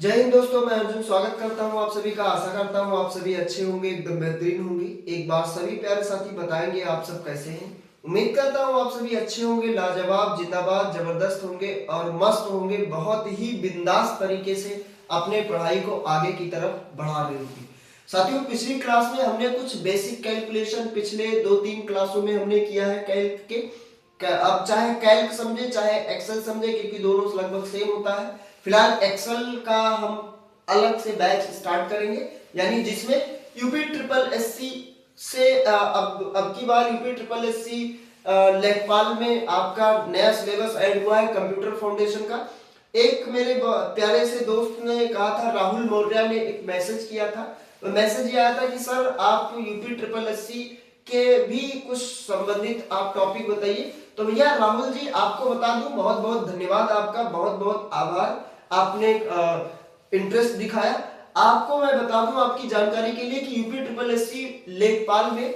जय हिंद दोस्तों, मैं अर्जुन स्वागत करता हूं आप सभी का। आशा करता हूं आप सभी अच्छे होंगे, एकदम बेहतरीन होंगे। एक बार सभी प्यारे साथी बताएंगे आप सब कैसे हैं। उम्मीद करता हूं आप सभी अच्छे होंगे, लाजवाब, जिंदाबाद, जबरदस्त होंगे और मस्त होंगे। बहुत ही बिंदास तरीके से अपने पढ़ाई को आगे की तरफ बढ़ा रहे होंगे। साथियों, पिछली क्लास में हमने कुछ बेसिक कैलकुलेशन पिछले 2-3 क्लासों में हमने किया है कैल्क के। अब चाहे कैल्क समझे चाहे एक्सेल समझे, क्योंकि दोनों लगभग सेम होता है। फिलहाल एक्सेल का हम अलग से बैच स्टार्ट करेंगे, यानी जिसमें यूपी ट्रिपल एससी से अब की बार यूपी ट्रिपल एससी लेखपाल में आपका नया सिलेबस ऐड हुआ है कंप्यूटर फाउंडेशन का। एक मेरे प्यारे से दोस्त ने कहा था, राहुल मौर्य ने एक मैसेज किया था। मैसेज ये आया था कि सर आप यूपी ट्रिपल एससी के भी कुछ संबंधित आप टॉपिक बताइए। तो भैया राहुल जी, आपको बता दूं, बहुत बहुत धन्यवाद आपका, बहुत बहुत आभार, आपने इंटरेस्ट दिखाया। आपको मैं बता दूं आपकी जानकारी के लिए कि यूपी ट्रिपल एससी लेखपाल में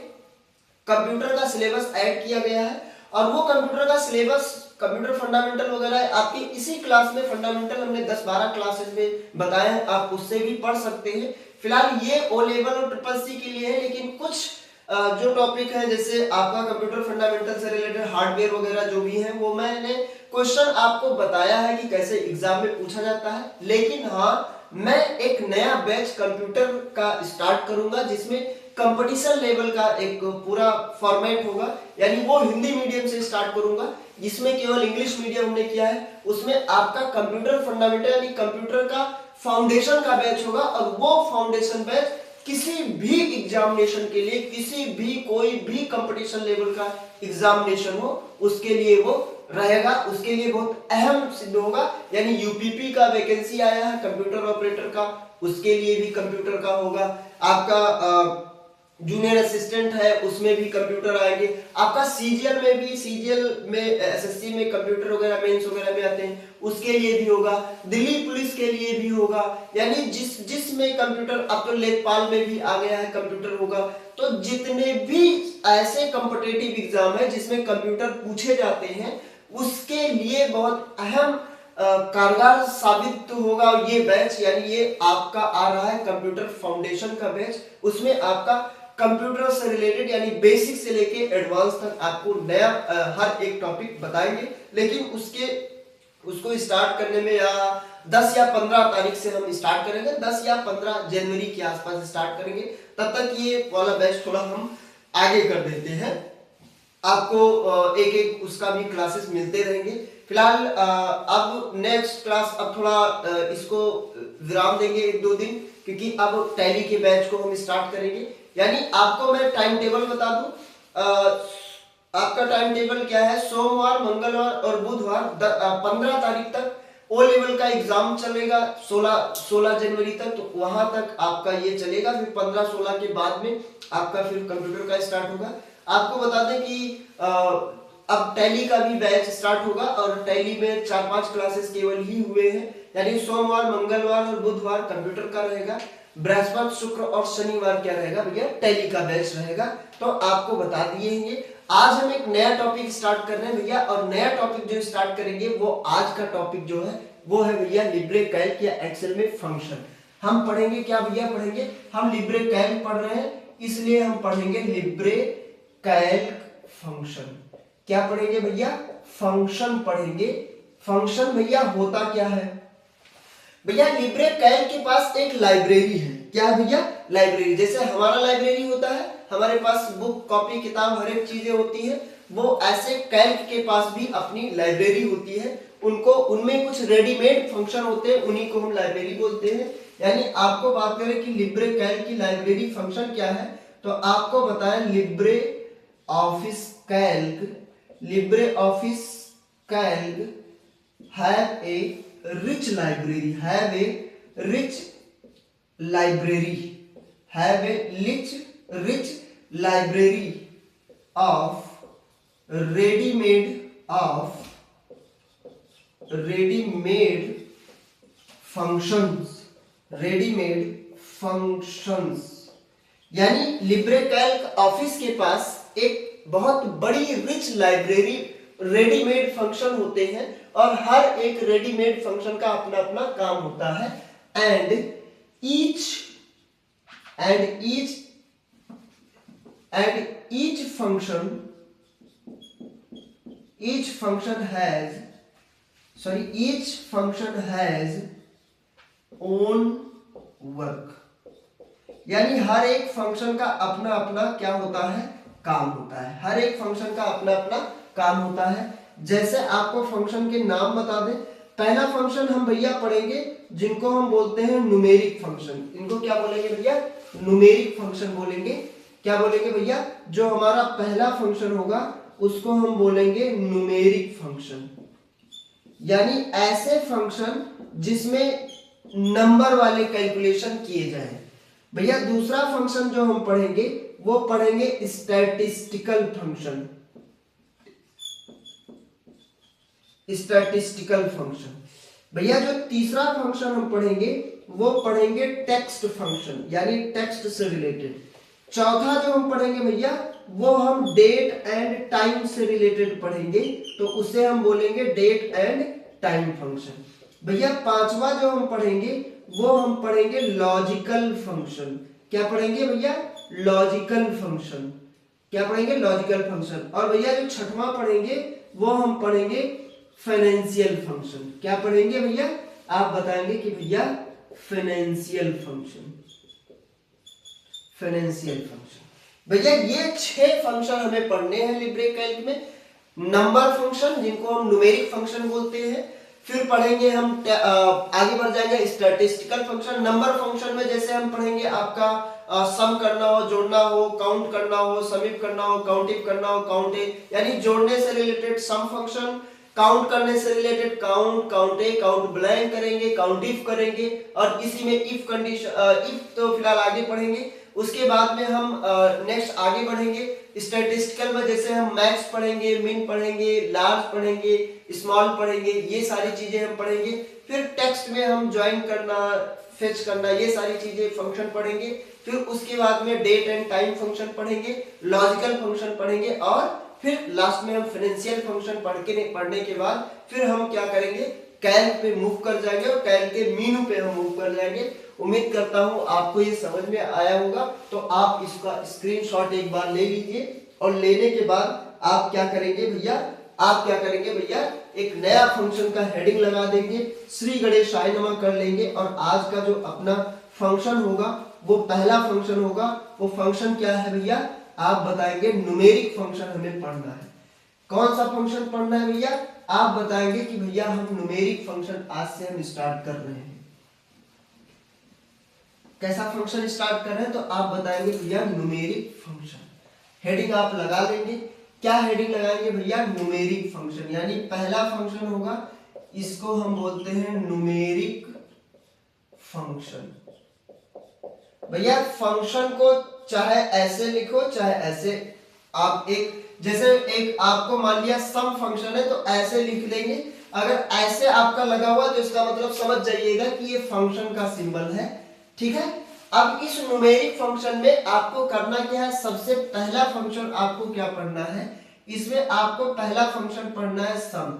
कंप्यूटर का सिलेबस ऐड किया गया है। और वो कंप्यूटर का सिलेबस, कंप्यूटर फंडामेंटल वगैरह आपकी इसी क्लास में फंडामेंटल हमने 10-12 क्लासेस में बताए हैं, आप उससे भी पढ़ सकते हैं। फिलहाल ये ओ लेवल और ट्रिपल सी के लिए है, लेकिन कुछ जो टॉपिक है जैसे आपका कंप्यूटर फंडामेंटल से रिलेटेड हार्डवेयर वगैरह जो भी है, वो मैंने क्वेश्चन आपको बताया है कि कैसे एग्जाम में पूछा जाता है। लेकिन हाँ, मैं एक नया बैच कंप्यूटर का स्टार्ट करूंगा जिसमें कंपटीशन लेवल का एक पूरा फॉर्मेट होगा, यानी वो हिंदी मीडियम से स्टार्ट करूंगा, जिसमें केवल इंग्लिश मीडियम हमने किया है। उसमें आपका कंप्यूटर फंडामेंटल यानी कंप्यूटर का फाउंडेशन का बैच होगा। और वो फाउंडेशन बैच किसी भी एग्जामिनेशन के लिए, किसी भी कोई भी कंपटीशन लेवल का एग्जामिनेशन हो उसके लिए वो रहेगा, उसके लिए बहुत अहम सिद्ध होगा। यानी यूपीपी का वैकेंसी आया है कंप्यूटर ऑपरेटर का, उसके लिए भी कंप्यूटर का होगा। आपका जूनियर असिस्टेंट है, उसमें भी कंप्यूटर आएंगे। आपका सीजीएल में भी, सीजीएल में एसएससी में कंप्यूटर वगैरह मेंस वगैरह में आते हैं, उसके लिए भी होगा। दिल्ली पुलिस के लिए भी होगा। यानी जिसमें कंप्यूटर, अब तो लेखपाल में भी आ गया है कंप्यूटर होगा। तो जितने भी ऐसे कॉम्पिटिटिव एग्जाम है जिसमें कंप्यूटर पूछे जाते हैं, उसके लिए बहुत अहम कारगर साबित होगा ये बैच। यानी ये आपका आ रहा है कंप्यूटर फाउंडेशन का बैच। उसमें आपका कंप्यूटर से रिलेटेड यानी बेसिक से लेके एडवांस तक आपको नया हर एक टॉपिक बताएंगे। लेकिन उसको स्टार्ट करने में या 10 या 15 तारीख से हम स्टार्ट करेंगे, 10 या 15 जनवरी के आसपास स्टार्ट करेंगे। तब तक ये वाला बैच थोड़ा हम आगे कर देते हैं, आपको एक एक उसका भी क्लासेस मिलते रहेंगे। फिलहाल अब नेक्स्ट क्लास, अब थोड़ा इसको विराम देंगे 1-2 दिन, क्योंकि अब टैली के बैच को हम स्टार्ट करेंगे। यानी आपको मैं टाइम टेबल बता दूं, आपका टाइम टेबल क्या है। सोमवार, मंगलवार और बुधवार 15 तारीख तक ओ लेवल का एग्जाम चलेगा, 16 जनवरी तक। तो वहां तक आपका ये चलेगा। फिर 15-16 के बाद में आपका फिर कंप्यूटर का स्टार्ट होगा। आपको बता दें कि अब टैली का भी बैच स्टार्ट होगा, और टैली में 4-5 क्लासेस केवल ही हुए हैं। यानी सोमवार, मंगलवार और बुधवार कंप्यूटर का रहेगा, बृहस्पति, शुक्र और शनिवार क्या रहेगा भैया, टैली का बैच रहेगा। तो आपको बता दिए हैं। आज हम एक नया टॉपिक स्टार्ट कर रहे हैं भैया, और नया टॉपिक जो स्टार्ट करेंगे वो आज का टॉपिक जो है वो है भैया लिब्रे कैल्क या एक्सेल में फंक्शन। हम पढ़ेंगे क्या भैया, पढ़ेंगे हम लिब्रे कैल्क पढ़ रहे हैं, इसलिए हम पढ़ेंगे लिब्रे कैल्क फंक्शन। क्या पढ़ेंगे भैया, फंक्शन पढ़ेंगे। फंक्शन भैया होता क्या है भैया, लिब्रे कैल्क के पास एक लाइब्रेरी है। क्या है भैया, लाइब्रेरी। जैसे हमारा लाइब्रेरी होता है, हमारे पास बुक, कॉपी, किताब, हर एक चीजें होती है, वो ऐसे कैल्क के पास भी अपनी लाइब्रेरी होती है। उनको, उनमें कुछ रेडीमेड फंक्शन होते हैं, उन्हीं को हम लाइब्रेरी बोलते हैं। यानी आपको बात करें कि लिब्रे कैल्क की लाइब्रेरी फंक्शन क्या है, तो आपको बताएं Libre office Calc, Libre office Calc have a rich library, have a rich library, have a rich library of ready-made functions। यानी लिब्रे कैल्क ऑफिस के पास एक बहुत बड़ी रिच लाइब्रेरी, रेडीमेड फंक्शन होते हैं, और हर एक रेडीमेड फंक्शन का अपना अपना काम होता है। and each and each and each function has own work, यानी हर एक फंक्शन का अपना अपना क्या होता है, काम होता है। हर एक फंक्शन का अपना अपना काम होता है। जैसे आपको फंक्शन के नाम बता दें, पहला फंक्शन हम भैया पढ़ेंगे जिनको हम बोलते हैं न्यूमेरिक फंक्शन। इनको क्या बोलेंगे भैया, न्यूमेरिक फंक्शन बोलेंगे। क्या बोलेंगे भैया, जो हमारा पहला फंक्शन होगा उसको हम बोलेंगे न्यूमेरिक फंक्शन, यानी ऐसे फंक्शन जिसमें नंबर वाले कैलकुलेशन किए जाए। भैया दूसरा फंक्शन जो हम पढ़ेंगे वो पढ़ेंगे स्टैटिस्टिकल फंक्शन। Statistical function. भैया जो तीसरा फंक्शन हम पढ़ेंगे वो पढ़ेंगे टेक्स्ट फंक्शन, यानी टेक्स्ट से रिलेटेड। चौथा जो हम पढ़ेंगे भैया वो हम डेट एंड टाइम से रिलेटेड पढ़ेंगे, तो उसे हम बोलेंगे डेट एंड टाइम फंक्शन। भैया पांचवा जो हम पढ़ेंगे वो हम पढ़ेंगे लॉजिकल फंक्शन। क्या पढ़ेंगे भैया, लॉजिकल फंक्शन। क्या पढ़ेंगे, लॉजिकल फंक्शन। और भैया जो छठवां पढ़ेंगे वो हम पढ़ेंगे फाइनेंशियल फंक्शन। क्या पढ़ेंगे भैया, आप बताएंगे कि भैया फाइनेंशियल फंक्शन। Financial function. भैया ये 6 फंक्शन हमें पढ़ने हैं लिब्रे कैल्क में। नंबर फंक्शन जिनको हम न्यूमेरिक फंक्शन बोलते हैं, फिर पढ़ेंगे हम आगे बढ़ जाएंगे स्टैटिस्टिकल फंक्शन। नंबर फंक्शन में जैसे हम पढ़ेंगे आपका सम करना हो, जोड़ना हो, काउंट करना हो, समिप करना हो, काउंटिव करना हो, काउंट यानी जोड़ने से रिलेटेड सम फंक्शन, काउंट करने से रिलेटेड काउंट, काउंटे, काउंट ब्लैंक करेंगे, काउंट इफ करेंगे, और इसी में इफ कंडीशन, इफ तो फिलहाल आगे पढ़ेंगे। उसके बाद में हम नेक्स्ट आगे बढ़ेंगे स्टैटिस्टिकल में, जैसे हम मैक्स पढ़ेंगे, मिन पढ़ेंगे, लार्ज पढ़ेंगे, स्मॉल पढ़ेंगे, ये सारी चीजें हम पढ़ेंगे। फिर टेक्स्ट में हम ज्वाइन करना, फेच करना, ये सारी चीजें फंक्शन पढ़ेंगे। फिर उसके बाद में डेट एंड टाइम फंक्शन पढ़ेंगे, लॉजिकल फंक्शन पढ़ेंगे, और फिर लास्ट में हम फाइनेंशियल फंक्शन पढ़ने के बाद फिर हम क्या करेंगे, कैल्क पे मूव कर जाएंगे और कैल्क के मीनू पे हम मूव कर जाएंगे। उम्मीद करता हूं आपको ये समझ में आया होगा। तो आप इसका स्क्रीनशॉट एक बार ले लीजिए, और लेने के बाद आप क्या करेंगे भैया, एक नया फंक्शन का हेडिंग लगा देंगे, श्री गणेशाय नमः कर लेंगे, और आज का जो अपना फंक्शन होगा वो पहला फंक्शन होगा। वो फंक्शन क्या है भैया, आप बताएंगे न्यूमेरिक फंक्शन हमें पढ़ना है। कौन सा फंक्शन पढ़ना है भैया, आप बताएंगे कि भैया हम न्यूमेरिक फंक्शन आज से हम स्टार्ट कर रहे हैं। कैसा फंक्शन स्टार्ट कर रहे हैं, तो आप बताएंगे भैया न्यूमेरिक फंक्शन। हेडिंग आप लगा लेंगे। क्या हेडिंग लगाएंगे भैया, न्यूमेरिक फंक्शन, यानी पहला फंक्शन होगा, इसको हम बोलते हैं न्यूमेरिक फंक्शन। भैया फंक्शन को चाहे ऐसे लिखो चाहे ऐसे, आप एक आपको मान लिया सम फंक्शन है तो ऐसे लिख देंगे। अगर ऐसे आपका लगा हुआ तो इसका मतलब समझ जाइएगा कि ये फंक्शन का सिंबल है, ठीक है। अब इस न्यूमेरिक फंक्शन में आपको करना क्या है, सबसे पहला फंक्शन आपको क्या पढ़ना है, इसमें आपको पहला फंक्शन पढ़ना है सम।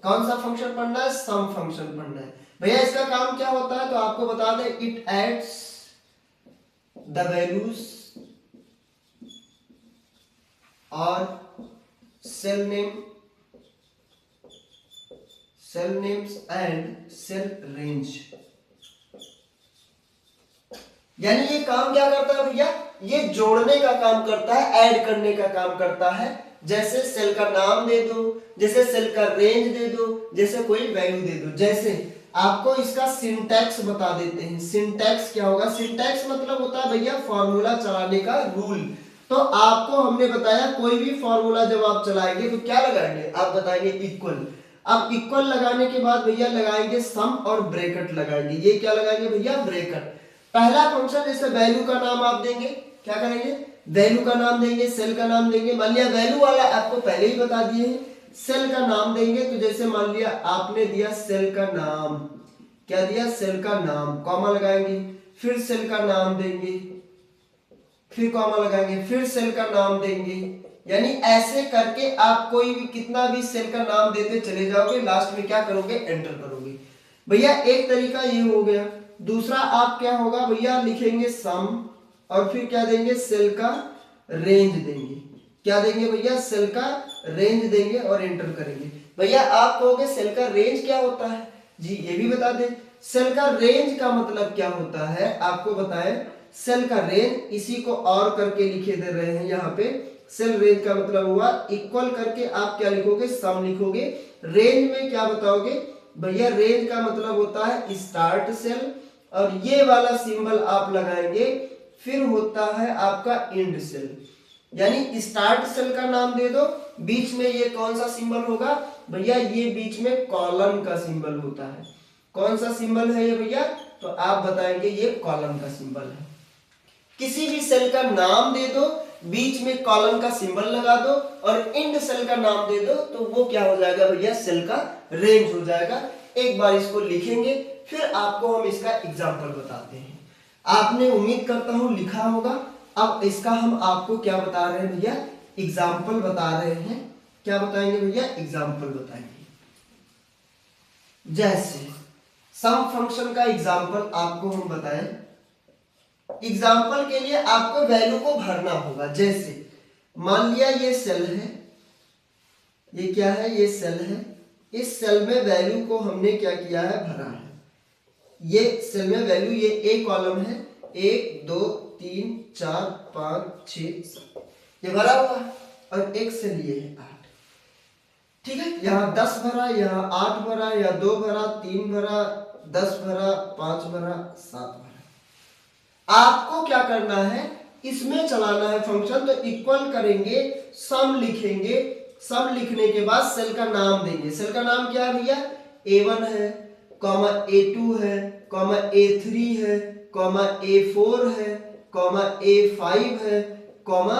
कौन सा फंक्शन पढ़ना है, सम फंक्शन पढ़ना है। भैया इसका काम क्या होता है, तो आपको बता दें, it adds the values or cell names and cell range। यानी ये काम क्या करता है भैया, ये जोड़ने का काम करता है, ऐड करने का काम करता है। जैसे सेल का नाम दे दो, जैसे सेल का रेंज दे दो, जैसे कोई वैल्यू दे दो। जैसे आपको इसका सिंटैक्स बता देते हैं। सिंटैक्स क्या होगा, सिंटैक्स मतलब होता है भैया फॉर्मूला चलाने का रूल। तो आपको हमने बताया कोई भी फॉर्मूला जब आप चलाएंगे तो क्या लगाएंगे, आप बताएंगे इक्वल। अब इक्वल लगाने के बाद भैया लगाएंगे सम और ब्रैकेट लगाएंगे। ये क्या लगाएंगे भैया, ब्रैकेट। पहला फंक्शन जैसे वैल्यू का नाम आप देंगे, क्या करेंगे, वैल्यू का नाम देंगे, सेल का नाम देंगे। मान लिया वैल्यू वाला आपको पहले ही बता दिए हैं। सेल का नाम देंगे, तो जैसे मान लिया आपने दिया सेल का नाम, क्या दिया, सेल का नाम, कॉमा लगाएंगे, फिर सेल का नाम देंगे, फिर कॉमा लगाएंगे, फिर सेल का नाम देंगे। यानी ऐसे करके आप कोई भी कितना भी सेल का नाम देते चले जाओगे, लास्ट में क्या करोगे, एंटर करोगे। भैया एक तरीका ये हो गया। दूसरा आप क्या होगा भैया, लिखेंगे सम और फिर क्या देंगे, सेल का रेंज देंगे। क्या देंगे भैया, सेल का रेंज देंगे और एंटर करेंगे। भैया आप कहोगे सेल का रेंज क्या होता है, जी ये भी बता दें। सेल का रेंज का मतलब क्या होता है आपको बताएं। सेल का रेंज, इसी को और करके लिखे दे रहे हैं यहाँ पे। सेल रेंज का मतलब हुआ इक्वल करके आप क्या लिखोगे, सम लिखोगे। रेंज में क्या बताओगे भैया, रेंज का मतलब होता है स्टार्ट सेल और ये वाला सिंबल आप लगाएंगे, फिर होता है आपका एंड सेल। यानी स्टार्ट सेल का नाम दे दो, बीच में ये कौन सा सिंबल होगा भैया, ये बीच में कॉलम का सिंबल होता है। कौन सा सिंबल है ये भैया, तो आप बताएंगे ये कॉलम का सिंबल है। किसी भी सेल का नाम दे दो, बीच में कॉलम का सिंबल लगा दो और एंड सेल का नाम दे दो, तो वो क्या हो जाएगा भैया, सेल का रेंज हो जाएगा। एक बार इसको लिखेंगे, फिर आपको हम इसका एग्जांपल बताते हैं। आपने उम्मीद करता हूं लिखा होगा। अब इसका हम आपको क्या बता रहे हैं भैया, एग्जाम्पल बता रहे हैं। क्या बताएंगे भैया, एग्जाम्पल बताएंगे। जैसे सम फंक्शन का एग्जाम्पल आपको हम बताएं। एग्जाम्पल के लिए आपको वैल्यू को भरना होगा। जैसे मान लिया ये सेल है, ये क्या है, ये सेल है। इस सेल में वैल्यू को हमने क्या किया है, भरा है। ये सेल में वैल्यू, ये ए कॉलम है, 1 2 3 4 5 6 7, ये भरा हुआ है। और एक सेल ये है 8, ठीक है। यहाँ 10 भरा, यहाँ 8 भरा, या 2 भरा, 3 भरा, 10 भरा, 5 भरा, 7 भरा। आपको क्या करना है, इसमें चलाना है फंक्शन। तो इक्वल करेंगे, सम लिखेंगे। सम लिखने के बाद सेल का नाम देंगे। सेल का नाम क्या है भैया, A1 है, कॉमा A2 है, कॉमा A3 है, कॉमा A4 है, कॉमा A5 है, कॉमा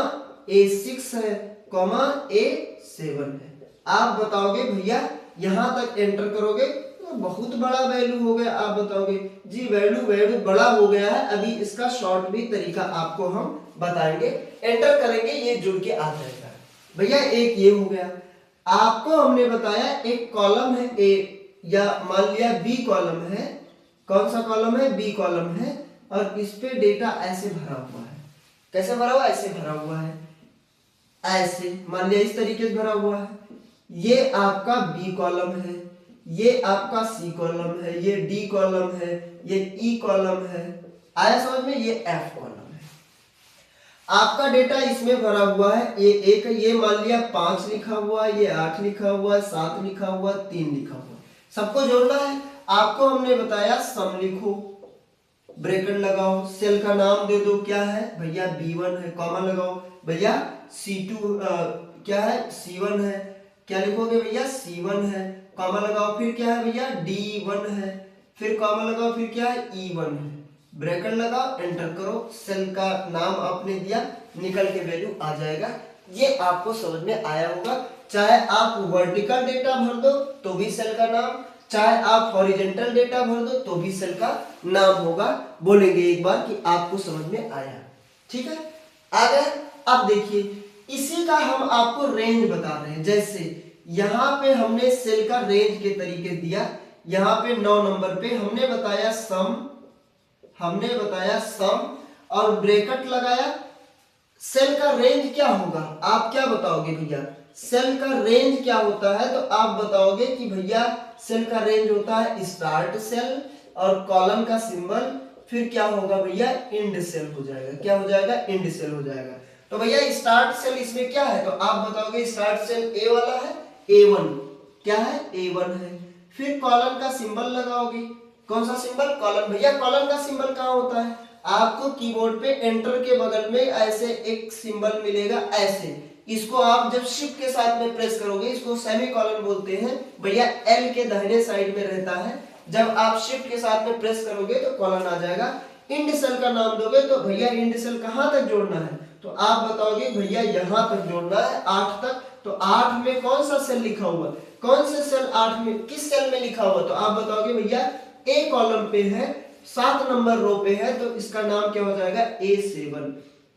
A6 है, कॉमा A7 है। आप बताओगे भैया, यहां तक एंटर करोगे तो बहुत बड़ा वैल्यू हो गया। आप बताओगे जी वैल्यू बड़ा हो गया है। अभी इसका शॉर्ट भी तरीका आपको हम बताएंगे। एंटर करेंगे, ये जुड़ के आ जाएगा भैया। एक ये हो गया। आपको हमने बताया एक कॉलम है ए, या मान लिया बी कॉलम है। कौन सा कॉलम है, बी कॉलम है। और इस पे डेटा ऐसे भरा हुआ है। कैसे भरा हुआ, ऐसे भरा हुआ है। ऐसे मान लिया इस तरीके से भरा हुआ है। ये आपका बी कॉलम है, ये आपका सी कॉलम है, ये डी कॉलम है, ये ई कॉलम है। आया समझ में, ये एफ कॉलम है। आपका डेटा इसमें भरा हुआ है। ये एक, ये मान लिया 5 लिखा हुआ है, ये 8 लिखा हुआ है, 7 लिखा हुआ है, 3 लिखा हुआ है। सबको जोड़ना है। आपको हमने बताया सम लिखो, ब्रैकेट लगाओ, सेल का नाम दे दो, क्या है भैया B1 है, कॉमा लगाओ भैया C2 क्या है, C1 है। क्या लिखोगे भैया, C1 है, कॉमा लगाओ, फिर क्या है भैया D1 है, फिर कॉमा लगाओ, फिर क्या है E1 है, ब्रैकेट लगाओ, एंटर करो। सेल का नाम आपने दिया, निकल के वैल्यू आ जाएगा। ये आपको समझ में आया होगा। चाहे आप वर्टिकल डेटा भर दो तो भी सेल का नाम, चाहे आप हॉरिजॉन्टल डेटा भर दो तो भी सेल का नाम होगा। बोलेंगे एक बार कि आपको समझ में आया, ठीक है। आगे अब देखिए, इसी का हम आपको रेंज बता रहे हैं। जैसे यहाँ पे हमने सेल का रेंज के तरीके दिया। यहाँ पे 9 नंबर पे हमने बताया सम और ब्रैकेट लगाया। सेल का रेंज क्या होगा, आप क्या बताओगे भैया, सेल का रेंज क्या होता है। तो आप बताओगे कि भैया सेल का रेंज होता है स्टार्ट सेल और कॉलम का सिंबल, फिर क्या होगा भैया, एंड सेल हो जाएगा। क्या हो जाएगा, एंड सेल हो जाएगा। तो भैया स्टार्ट सेल इसमें क्या है, तो आप बताओगे स्टार्ट सेल ए वाला है, A1 क्या है, A1 है। फिर कॉलम का सिंबल लगाओगे। कौन सा सिंबल, कॉलम। भैया कॉलम का सिंबल कहाँ होता है, आपको कीबोर्ड पे एंटर के बगल में ऐसे एक सिंबल मिलेगा, ऐसे। इसको आप जब शिफ्ट के साथ में प्रेस करोगे, इसको सेमीकोलन बोलते हैं भैया, एल के दाहिने साइड में रहता है। जब आप शिफ्ट के साथ में प्रेस करोगे तो कॉलन आ जाएगा। इंड सेल का नाम दोगे तो भैया इंड सेल कहां तक जोड़ना है, तो आप बताओगे भैया यहां तक जोड़ना है, 8 तक। तो 8 में कौन सा सेल लिखा हुआ, कौन सा सेल 8 में, किस सेल में लिखा हुआ, तो आप बताओगे भैया ए कॉलम पे है, 7 नंबर रो पे है, तो इसका नाम क्या हो जाएगा, A7।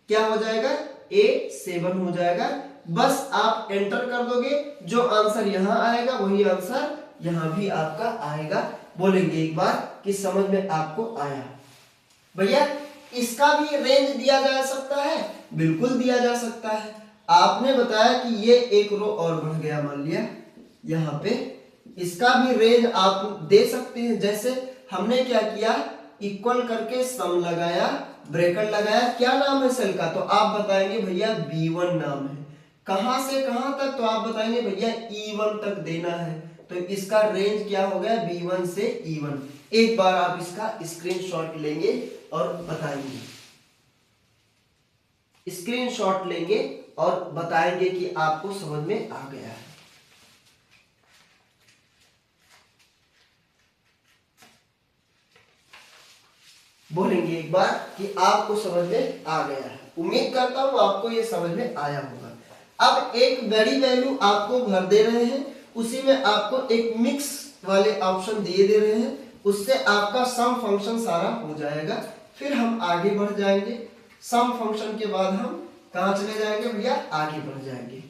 क्या हो जाएगा, A7 हो जाएगा। बस आप एंटर कर दोगे, जो आंसर यहां आएगा वही आंसर यहां भी आपका आएगा। बोलेंगे एक बार कि समझ में आपको आया। भैया इसका भी रेंज दिया जा सकता है, बिल्कुल दिया जा सकता है। आपने बताया कि ये एक रो और बढ़ गया, मान लिया यहाँ पे, इसका भी रेंज आप दे सकते हैं। जैसे हमने क्या किया, इक्वल करके सम लगाया, ब्रैकेट लगाया, क्या नाम है सेल का, तो आप बताएंगे भैया B1 नाम है। कहां से कहां तक, तो आप बताएंगे भैया E1 तक देना है, तो इसका रेंज क्या हो गया, B1 से E1। एक बार आप इसका स्क्रीनशॉट लेंगे और बताएंगे, स्क्रीनशॉट लेंगे और बताएंगे कि आपको समझ में आ गया है। बोलेंगे एक बार कि आपको समझ में आ गया है। उम्मीद करता हूं आपको ये समझ में आया होगा। अब एक बड़ी वैल्यू आपको भर दे रहे हैं, उसी में आपको एक मिक्स वाले ऑप्शन दिए दे रहे हैं, उससे आपका सम फंक्शन सारा हो जाएगा। फिर हम आगे बढ़ जाएंगे, सम फंक्शन के बाद हम कहां चले जाएंगे भैया, आगे बढ़ जाएंगे।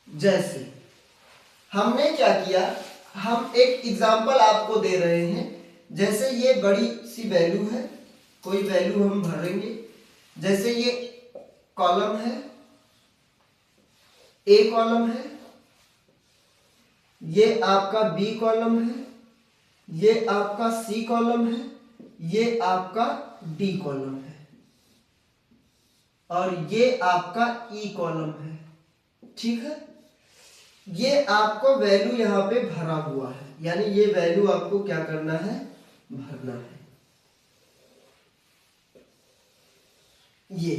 जैसे हमने क्या किया, हम एक एग्जांपल आपको दे रहे हैं। जैसे ये बड़ी सी वैल्यू है, कोई वैल्यू हम भरेंगे। जैसे ये कॉलम है, ए कॉलम है, ये आपका बी कॉलम है, ये आपका सी कॉलम है, ये आपका डी कॉलम है, और ये आपका ई कॉलम है। ठीक है, ये आपको वैल्यू यहां पे भरा हुआ है, यानी ये वैल्यू आपको क्या करना है, भरना है। ये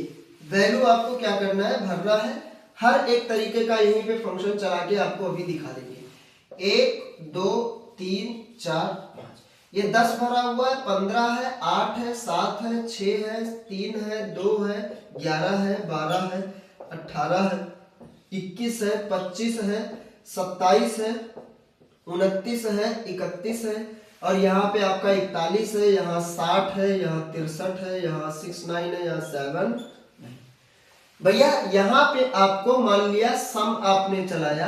वैल्यू आपको क्या करना है, भरना है। हर एक तरीके का यहीं पे फंक्शन चला के आपको अभी दिखा देंगे। 1 2 3 4 5, ये 10 भरा हुआ है, 15 है, 8 है, 7 है, 6 है, 3 है, 2 है, 11 है, 12 है, 18 है, 21 है, 25 है, 27 है, 29 है, 31 है, और यहाँ पे आपका 41 है, यहाँ 60 है, यहाँ 63 है, यहाँ 69 है, यहाँ 7। भैया यहाँ पे आपको मान लिया सम आपने चलाया,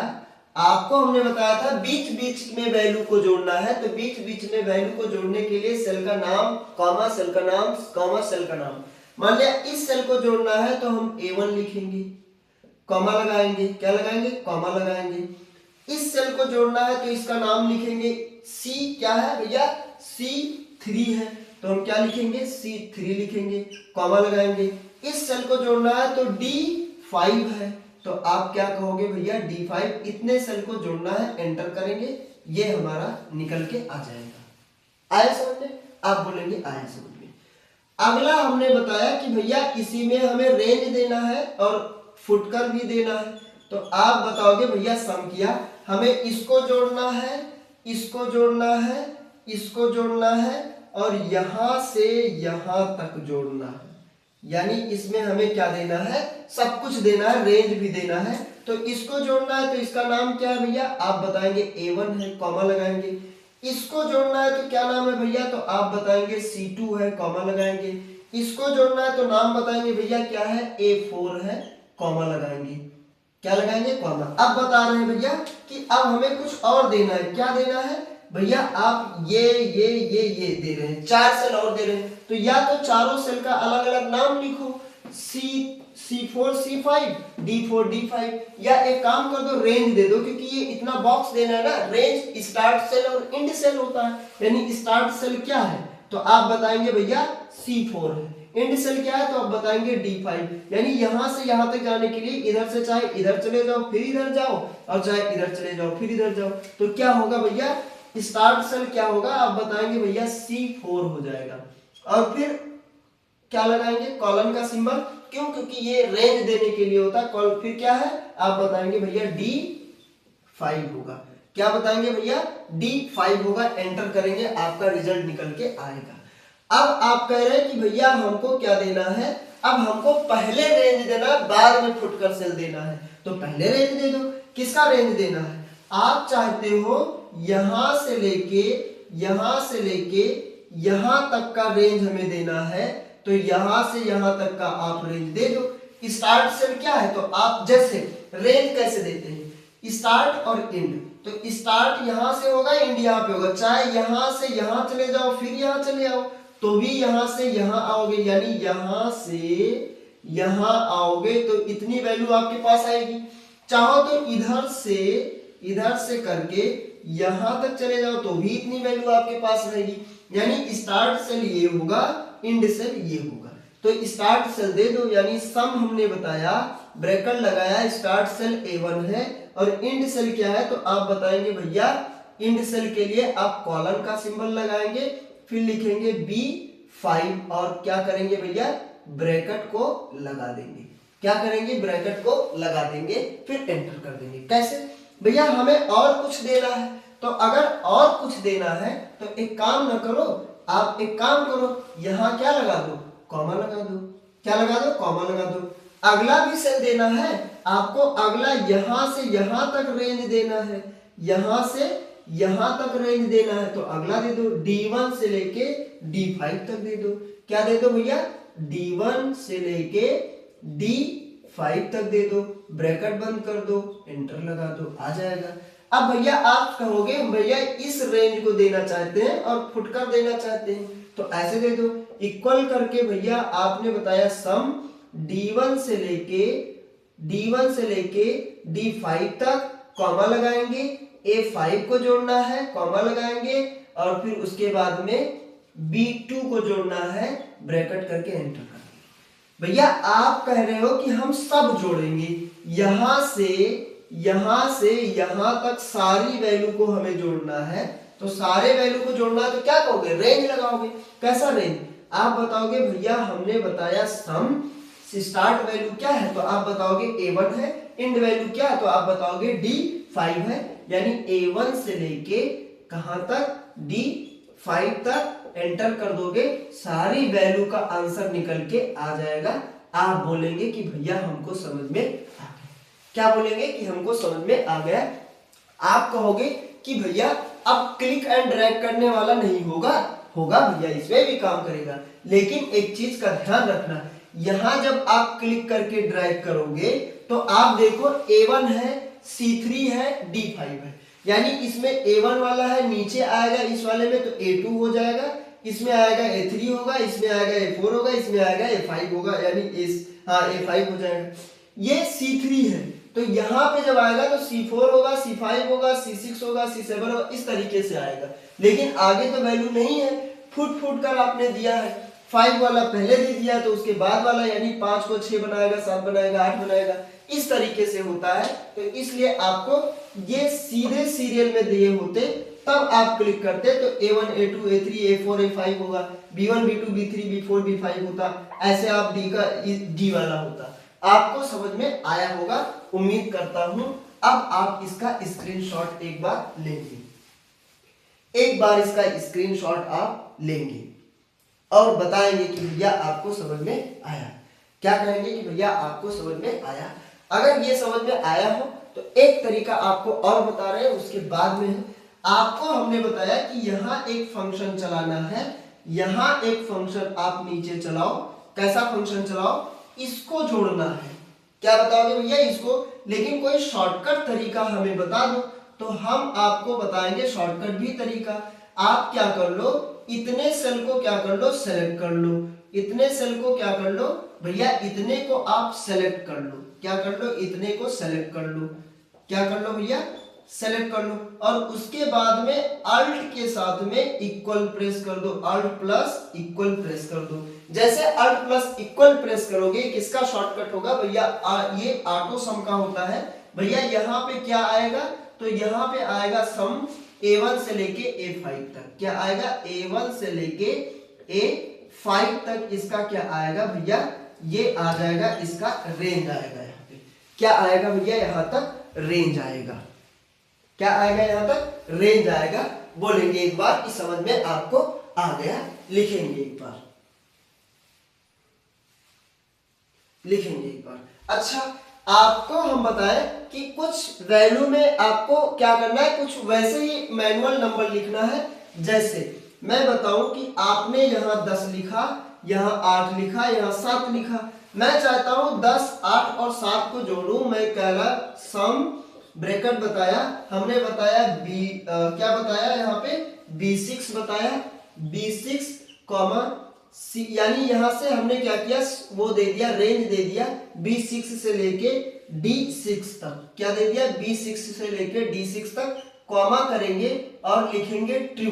आपको हमने बताया था बीच बीच में वैल्यू को जोड़ना है, तो बीच बीच में वैल्यू को जोड़ने के लिए सेल का नाम कॉमा सेल का नाम कॉमा सेल का नाम। मान लिया इस सेल को जोड़ना है तो हम A1 लिखेंगे, कॉमा लगाएंगे, क्या लगाएंगे, कॉमा लगाएंगे। इस सेल को जोड़ना है तो इसका नाम लिखेंगे C, क्या है भैया, C3 है, तो हम क्या लिखेंगे, C3 लिखेंगे, कॉमा लगाएंगे। इस सेल को जोड़ना है तो D5 है, तो आप क्या कहोगे भैया, D5। इतने सेल को जोड़ना है, एंटर करेंगे, ये हमारा निकल के आ जाएगा। आया समझ में, आप बोलेंगे आया समझ में। अगला हमने बताया कि भैया इसी में हमें रेंज देना है और फुटकर भी देना है, तो आप बताओगे भैया सम किया, हमें इसको जोड़ना है, इसको जोड़ना है, इसको जोड़ना है, और यहां से यहां तक जोड़ना है, यानी इसमें हमें क्या देना है, सब कुछ देना है, रेंज भी देना है। तो इसको जोड़ना है तो इसका नाम क्या है भैया, आप बताएंगे A1 है, कॉमा लगाएंगे। इसको जोड़ना है तो क्या नाम है भैया, तो आप बताएंगे C2 है, कॉमा लगाएंगे। इसको जोड़ना है तो नाम बताएंगे भैया क्या है, A4 है, कॉमा लगाएंगे, क्या लगाएंगे, कॉमा। अब बता रहे हैं भैया कि अब हमें कुछ और देना है, क्या देना है भैया, आप ये दे रहे हैं, 4 सेल और दे रहे हैं, तो या तो चारों सेल का अलग अलग नाम लिखो, C4 C5, D4 D5, या एक काम कर दो, रेंज दे दो, क्योंकि ये इतना बॉक्स देना है ना, रेंज स्टार्ट सेल और एंड सेल होता है, यानी स्टार्ट सेल क्या है, तो आप बताएंगे भैया C4 है, एंड सेल क्या है, तो आप बताएंगे D5, यानी यहां से यहां तक जाने के लिए इधर से चाहे इधर चले जाओ फिर इधर जाओ, और चाहे इधर चले जाओ फिर इधर जाओ, तो क्या होगा भैया, स्टार्ट सेल क्या होगा, आप बताएंगे भैया C4 हो जाएगा। और फिर क्या लगाएंगे, कॉलम का सिंबल, क्यों, क्योंकि ये रेंज देने के लिए होता है। कॉलम फिर क्या है, आप बताएंगे भैया D5 होगा, क्या बताएंगे भैया, D5 होगा, एंटर करेंगे, आपका रिजल्ट निकल के आएगा। अब आप कह रहे हैं कि भैया हमको क्या देना है, अब हमको पहले रेंज देना, बाद में फुटकर सेल देना है, तो पहले रेंज दे दो। किसका रेंज देना है, आप चाहते हो यहां से लेके यहां तक का रेंज हमें देना है, तो यहां से यहां तक का आप रेंज दे दो। स्टार्ट सेल क्या है, तो आप जैसे रेंज कैसे देते हैं, स्टार्ट और एंड, तो स्टार्ट यहां से होगा, एंड यहां पे होगा। चाहे यहां से यहां चले जाओ फिर यहां चले आओ तो भी यहां से यहां आओगे, यानी यहां से यहां आओगे तो इतनी वैल्यू आपके पास आएगी। चाहो तो इधर से करके यहां तक चले जाओ तो भी इतनी वैल्यू आपके पास रहेगी। यानी स्टार्ट सेल ये होगा, एंड सेल ये होगा। तो स्टार्ट सेल दे दो, यानी सम हमने बताया, ब्रैकेट लगाया, स्टार्ट सेल A1 है और एंड सेल क्या है, तो आप बताएंगे भैया एंड सेल के लिए आप कॉलन का सिंबल लगाएंगे, फिर लिखेंगे B5 और क्या करेंगे भैया, ब्रैकेट को लगा देंगे। क्या करेंगे, ब्रैकेट को लगा देंगे, फिर एंटर कर देंगे। कैसे भैया, हमें और कुछ देना है, तो अगर और कुछ देना है तो एक काम न करो, आप एक काम करो, यहां क्या लगा दो, कॉमा लगा दो। क्या लगा दो, कॉमा लगा दो। अगला भी सेल देना है आपको, अगला यहां से यहां तक रेंज देना है, यहां से यहां तक रेंज देना है, तो अगला दे दो, D1 से लेके D5 तक दे दो। क्या दे दो भैया, D1 से लेके D5 तक दे दो, ब्रैकेट बंद कर दो, एंटर लगा दो, आ जाएगा। अब भैया आप कहोगे भैया इस रेंज को देना चाहते हैं और फुटकर देना चाहते हैं, तो ऐसे दे दो, इक्वल करके भैया आपने बताया सम D1 से लेके D5 तक, कॉमा लगाएंगे, A5 को जोड़ना है, कॉमा लगाएंगे और फिर उसके बाद में B2 को जोड़ना है, ब्रैकेट करके एंटर कर देंगे। भैया आप कह रहे हो कि हम सब जोड़ेंगे, यहां से यहां तक सारी वैल्यू को हमें जोड़ना है, तो सारे वैल्यू को जोड़ना है तो क्या कहोगे, रेंज लगाओगे। कैसा रेंज, आप बताओगे भैया हमने बताया सम स्टार्ट वैल्यू क्या है, तो आप बताओगे A1 है, एंड वैल्यू क्या है, तो आप बताओगे D5 है, यानी A1 से लेके कहां तक, D5 तक एंटर कर दोगे, सारी वैल्यू का आंसर निकल के आ जाएगा। आप बोलेंगे कि भैया हमको समझ में आ गया। क्या बोलेंगे कि हमको समझ में आ गया। आप कहोगे कि भैया अब क्लिक एंड ड्रैग करने वाला नहीं होगा, होगा भैया इसमें भी काम करेगा, लेकिन एक चीज का ध्यान रखना, यहां जब आप क्लिक करके ड्रैग करोगे तो आप देखो A1 है, C3 है, D5 है, यानी इसमें A1 वाला है, नीचे आएगा इस वाले में तो A2 हो जाएगा, इसमें आएगा A3 होगा, इसमें आएगा A4 होगा, इसमें आएगा A5 होगा, यानी A5 हो जाएगा। ये C3 है तो यहाँ पे जब आएगा तो C4 होगा, C5 होगा, C6 होगा, C7 होगा, इस तरीके से आएगा। लेकिन आगे तो वैल्यू नहीं है, फुट कर आपने दिया है, 5 वाला पहले दे दिया तो उसके बाद वाला, यानी 5 को 6 बनाएगा, 7 बनाएगा, 8 बनाएगा, इस तरीके से होता है। तो इसलिए आपको ये सीधे सीरियल में दिए होते तब आप क्लिक करते तो A1 A2 A3 A4 A5 होगा, B1 B2 B3 B4 B5 होता, ऐसे आप D वाला होता। आपको समझ में आया होगा, उम्मीद करता हूं। अब आप इसका स्क्रीनशॉट एक बार लेंगे, एक बार इसका स्क्रीनशॉट आप लेंगे और बताएंगे कि भैया आपको समझ में आया। क्या कहेंगे कि भैया आपको समझ में आया। अगर ये समझ में आया हो तो एक तरीका आपको और बता रहे हैं, उसके बाद में आपको हमने बताया कि यहाँ एक फंक्शन चलाना है, यहाँ एक फंक्शन आप नीचे चलाओ। कैसा फंक्शन चलाओ, इसको जोड़ना है। क्या बताओगे भैया, इसको, लेकिन कोई शॉर्टकट तरीका हमें बता दो, तो हम आपको बताएंगे शॉर्टकट भी तरीका। आप क्या कर लो, इतने सेल को क्या कर लो, सेलेक्ट कर लो, इतने सेल को क्या कर लो भैया, इतने को आप सेलेक्ट कर लो। क्या कर लो, इतने को सेलेक्ट कर लो। क्या कर लो भैया, सेलेक्ट कर लो, और उसके बाद में अल्ट के साथ में इक्वल प्रेस कर दो, अल्ट प्लस इक्वल प्रेस कर दो। जैसे अल्ट प्लस इक्वल प्रेस करोगे, किसका शॉर्टकट होगा भैया, ये ऑटो सम का होता है भैया। यहाँ पे क्या आएगा, तो यहाँ पे आएगा सम A1 से लेके A5 तक। क्या आएगा, A1 से लेके A5 तक इसका क्या आएगा भैया, ये आ जाएगा, इसका रेंज आएगा। यहाँ पे क्या आएगा भैया, यहाँ तक रेंज आएगा। क्या आएगा, यहाँ तक रेंज आएगा। बोलेंगे एक बार कि समझ में आपको आ गया, लिखेंगे एक बार, लिखेंगे एक बार। अच्छा, आपको हम बताएं कि कुछ वैल्यू में आपको क्या करना है, कुछ वैसे ही मैनुअल नंबर लिखना है। जैसे मैं बताऊं कि आपने यहाँ 10 लिखा, यहाँ 8 लिखा, यहाँ 7 लिखा। मैं चाहता हूं 10, 8 और 7 को जोड़ूं। मैं कहला सम ब्रैकेट बताया, हमने बताया क्या बताया यहाँ पे B6 बताया, B6 कॉमा सी, यानी यहां से हमने क्या किया, वो दे दिया, रेंज दे दिया B6 से लेके D6 तक। क्या दे दिया, B6 से लेके D6 तक, कॉमा करेंगे और लिखेंगे ट्रू।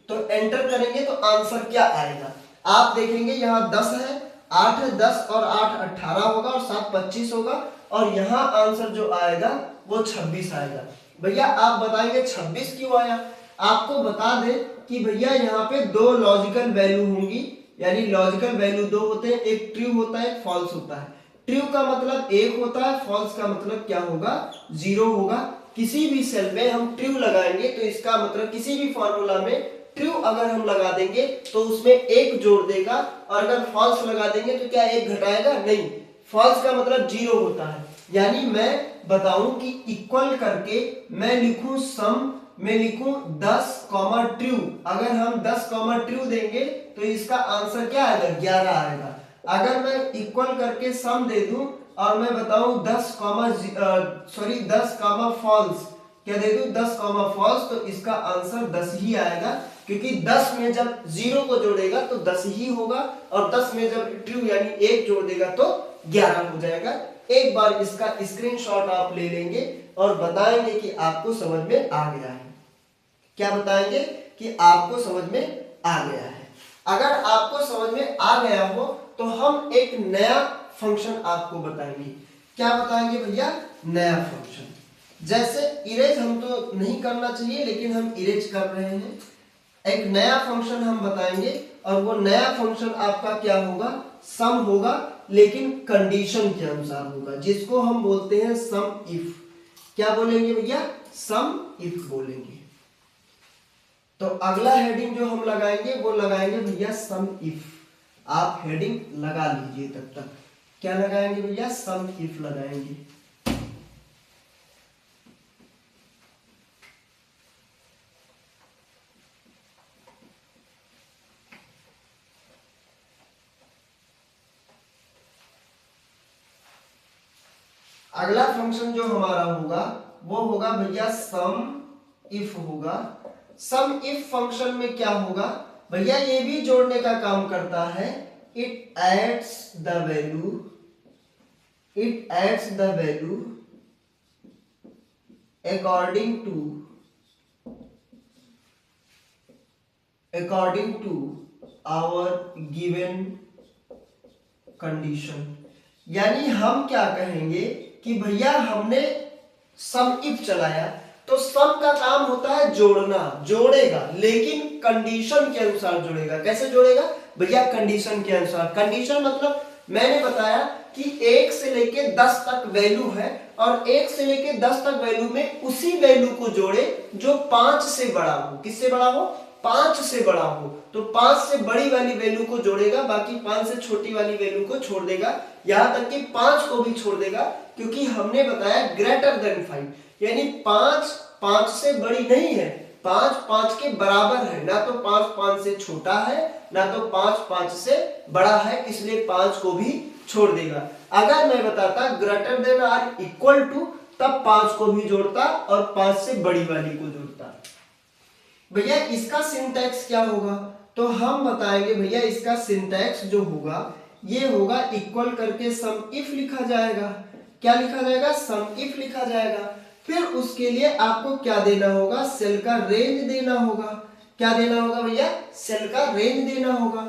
तो एंटर करेंगे तो आंसर क्या आएगा, आप देखेंगे यहाँ 10 है, 8 है, 10 और 8 18 होगा और 7 25 होगा, और यहाँ आंसर जो आएगा वो 26 आएगा। भैया आप बताएंगे 26 क्यों आया। आपको बता दें कि भैया यहाँ पे दो लॉजिकल वैल्यू होंगी, यानी लॉजिकल वैल्यू दो होते हैं, एक ट्रू होता है, एक फॉल्स होता है। ट्रू का मतलब 1 होता है, फॉल्स का मतलब क्या होगा, 0 होगा। किसी भी सेल में हम ट्रू लगाएंगे तो इसका मतलब किसी भी फॉर्मूला में ट्रू अगर हम लगा देंगे तो उसमें 1 जोड़ देगा, और अगर फॉल्स लगा देंगे तो क्या 1 घटाएगा, नहीं। फॉल्स का मतलब 0 होता है। यानी मैं बताऊं कि इक्वल करके मैं लिखूं सम में लिखूं 10 कॉमा ट्रू। अगर हम 10 कॉमा ट्रू देंगे तो इसका आंसर क्या आएगा, 11 आएगा। अगर मैं इक्वल करके सम दे दूं और मैं बताऊं 10 कॉमा फॉल्स, क्या दे दूं 10 कॉमा फॉल्स, तो इसका आंसर 10 ही आएगा, क्योंकि 10 में जब 0 को जोड़ेगा तो 10 ही होगा, और 10 में जब ट्रू यानी 1 जोड़ देगा तो 11 हो जाएगा। एक बार इसका स्क्रीनशॉट आप ले लेंगे और बताएंगे कि आपको समझ में आ गया है। क्या बताएंगे कि आपको समझ में आ गया है। अगर आपको समझ में आ गया हो तो हम एक नया फंक्शन आपको बताएंगे। क्या बताएंगे भैया, नया फंक्शन। जैसे इरेज हम तो नहीं करना चाहिए लेकिन हम इरेज कर रहे हैं। एक नया फंक्शन हम बताएंगे, और वो नया फंक्शन आपका क्या होगा, सम होगा, लेकिन कंडीशन के अनुसार होगा, जिसको हम बोलते हैं सम इफ। क्या बोलेंगे भैया, सम इफ बोलेंगे। तो अगला हेडिंग जो हम लगाएंगे वो लगाएंगे भैया सम इफ। आप हेडिंग लगा लीजिए तब तक। क्या लगाएंगे भैया, सम इफ लगाएंगे। अगला फंक्शन जो हमारा होगा वो होगा भैया सम इफ होगा। सम इफ फंक्शन में क्या होगा भैया, ये भी जोड़ने का काम करता है। It adds the value according to our given condition. यानी हम क्या कहेंगे कि भैया हमने सम इफ चलाया, तो सम का काम होता है जोड़ना, जोड़ेगा लेकिन कंडीशन के अनुसार जोड़ेगा। कैसे जोड़ेगा भैया, कंडीशन के अनुसार। कंडीशन मतलब मैंने बताया कि 1 से लेके 10 तक वैल्यू है, और 1 से लेके 10 तक वैल्यू में उसी वैल्यू को जोड़े जो 5 से बड़ा हो। किससे बड़ा हो, 5 से बड़ा हो। तो 5 से बड़ी वाली वैल्यू को जोड़ेगा, बाकी 5 से छोटी वाली वैल्यू को छोड़ देगा, यहां तक कि 5 को भी छोड़ देगा, क्योंकि हमने बताया ग्रेटर देन 5, यानी 5 5 से बड़ी नहीं है, 5 5 के बराबर है। ना तो 5 5 से छोटा है, ना तो 5 5 से बड़ा है, इसलिए 5 को भी छोड़ देगा। अगर मैं बताता greater than or equal to, तब 5 को भी जोड़ता और 5 से बड़ी वाली को जोड़ता। भैया इसका सिंटैक्स क्या होगा, तो हम बताएंगे भैया इसका सिंटैक्स जो होगा ये होगा इक्वल करके सम इफ लिखा जाएगा। क्या लिखा जाएगा, सम इफ लिखा जाएगा। फिर उसके लिए आपको क्या देना होगा, सेल का रेंज देना होगा। क्या देना होगा भैया, सेल का रेंज देना होगा,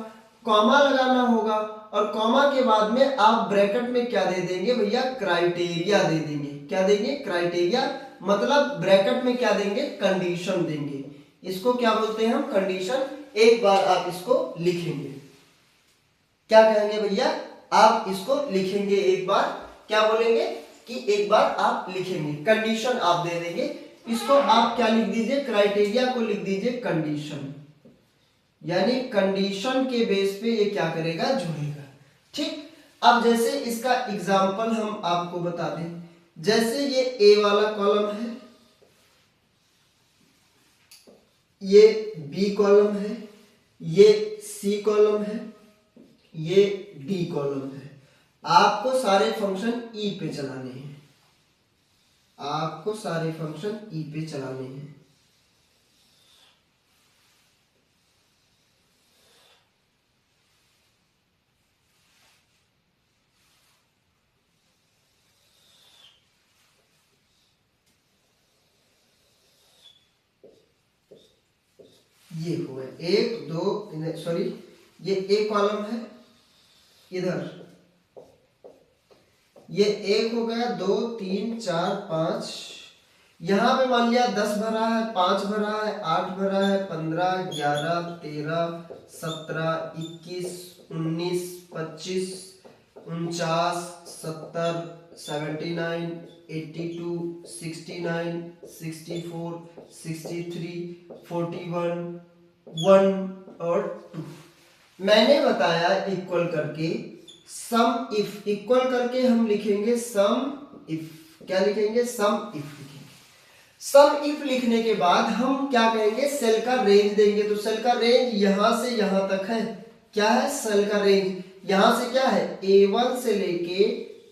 कॉमा लगाना होगा, और कॉमा के बाद में आप ब्रैकेट में क्या दे देंगे भैया, क्राइटेरिया दे देंगे। क्या देंगे, क्राइटेरिया, मतलब ब्रैकेट में क्या देंगे, कंडीशन देंगे। इसको क्या बोलते हैं हम, कंडीशन। एक बार आप इसको लिखेंगे, क्या कहेंगे भैया, आप इसको लिखेंगे एक बार। क्या बोलेंगे कि एक बार आप लिखेंगे, कंडीशन आप दे देंगे। इसको आप क्या लिख दीजिए, क्राइटेरिया को लिख दीजिए कंडीशन, यानी कंडीशन के बेस पे ये क्या करेगा, जुड़ेगा। ठीक, अब जैसे इसका एग्जाम्पल हम आपको बता दें। जैसे ये ए वाला कॉलम है, ये बी कॉलम है, ये सी कॉलम है, ये डी कॉलम है। आपको सारे फंक्शन ई पे चलाने हैं, आपको सारे फंक्शन ई पे चलाने हैं। ये हो गए एक दो, सॉरी ये एक कॉलम है इधर, ये एक हो गया, 2 3 4 5, यहां पे मान लिया 10 भरा है, 5 भरा है, 8 भरा है, 15 11 13 17 21 19 25 49 70 79 82 69 64 63 41 1 और 2। मैंने बताया इक्वल करके सम इफ, इक्वल करके हम लिखेंगे सम इफ। क्या लिखेंगे? सम इफ लिखेंगे। सम इफ लिखने के बाद हम क्या कहेंगे? सेल का रेंज देंगे। तो सेल का रेंज यहां से यहां तक है। क्या है? सेल का रेंज यहां से क्या है? A1 से लेके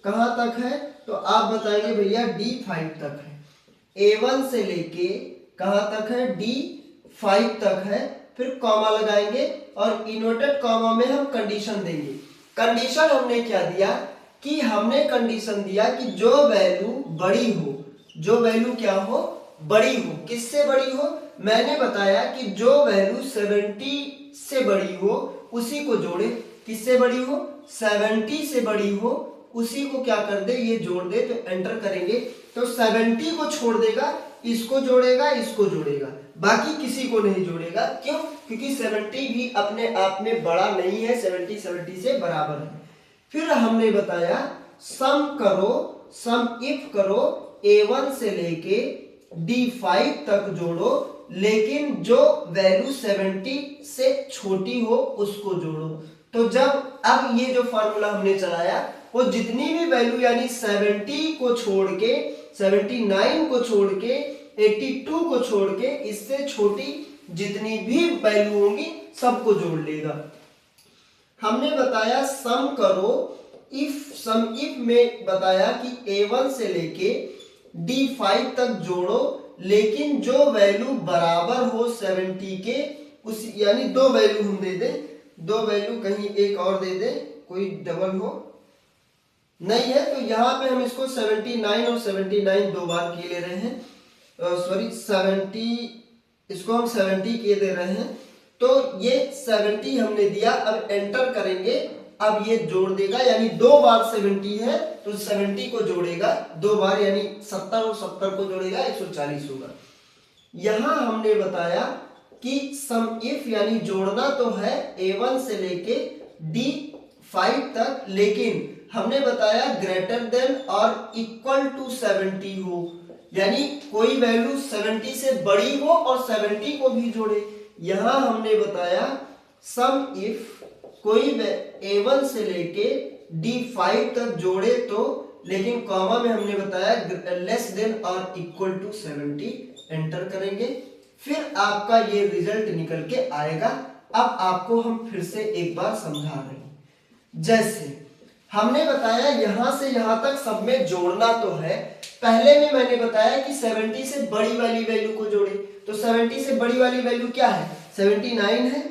कहां तक है? तो आप बताएंगे भैया D5 तक है। A1 से लेके कहां तक है? D5 तक है। फिर कॉमा लगाएंगे और इनवर्टेड कॉमा में हम कंडीशन देंगे। कंडीशन हमने क्या दिया कि हमने कंडीशन दिया कि जो वैल्यू बड़ी हो, जो वैल्यू क्या हो? बड़ी हो। किससे बड़ी हो? मैंने बताया कि जो वैल्यू 70 से बड़ी हो उसी को जोड़े। किससे बड़ी हो? 70 से बड़ी हो उसी को क्या कर दे? ये जोड़ दे। तो एंटर करेंगे तो 70 को छोड़ देगा, इसको जोड़ेगा, इसको जोड़ेगा, बाकी किसी को नहीं जोड़ेगा। क्यों? क्योंकि 70 भी अपने आप में बड़ा नहीं है, 70 से बराबर है। फिर हमने बताया सम करो, सम इफ करो, A1 से लेके D5 तक जोड़ो, लेकिन जो वैल्यू 70 से छोटी हो उसको जोड़ो। तो जब अब ये जो फॉर्मूला हमने चलाया वो जितनी भी वैल्यू यानी 70 को छोड़ के, 79 को छोड़ के, 82 को छोड़ के, इससे छोटी जितनी भी वैल्यू होंगी सबको जोड़ लेगा। हमने बताया सम करो इफ, सम इफ में बताया कि A1 से लेके D5 तक जोड़ो, लेकिन जो वैल्यू बराबर हो 70 के, उस यानी दो वैल्यू हम दे दें, दो वैल्यू कहीं एक और दे दें, कोई डबल हो नहीं है। तो यहां पे हम इसको 79 और 79 दो बार किए ले रहे हैं, सॉरी 70, इसको हम 70 किए दे रहे हैं। तो ये 70 हमने दिया। अब एंटर करेंगे, अब ये जोड़ देगा, यानी दो बार 70 है तो 70 को जोड़ेगा दो बार, यानी 70 और 70 को जोड़ेगा 140 होगा। यहां हमने बताया कि सम इफ यानी जोड़ना तो है A1 से लेके D5 तक, लेकिन हमने बताया ग्रेटर देन और इक्वल टू 70 हो, यानी कोई वैल्यू 70 से बड़ी हो और 70 को भी जोड़े। यहां हमने बताया सम इफ कोई A1 से लेके D5 तक जोड़े तो, लेकिन कॉमा में हमने बताया लेस देन और इक्वल टू 70, एंटर करेंगे। फिर आपका ये रिजल्ट निकल के आएगा। अब आपको हम फिर से एक बार समझा रहे हैं। जैसे हमने बताया यहां से यहां तक सब में जोड़ना तो है। पहले में मैंने बताया कि 70 से बड़ी वाली वैल्यू को जोड़े। तो 70 से बड़ी वाली वैल्यू क्या है? 79 है,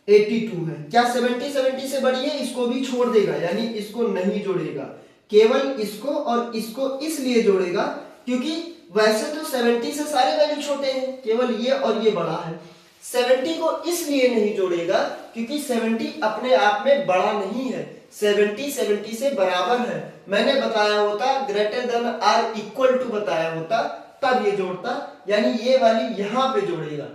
82 है। क्या 70 से बड़ी है? इसको भी छोड़ देगा, यानी इसको नहीं जोड़ेगा, केवल इसको और इसको इसलिए जोड़ेगा क्योंकि वैसे तो 70 से सारे वैल्यू छोटे हैं, केवल ये और ये बड़ा है। 70 को इसलिए नहीं जोड़ेगा क्योंकि 70 अपने आप में बड़ा नहीं है, 70 से बराबर है। मैंने बताया होता greater than or equal to बताया होता, तब ये जोड़ता, यानी ये वाली यहां पे जोड़ेगा।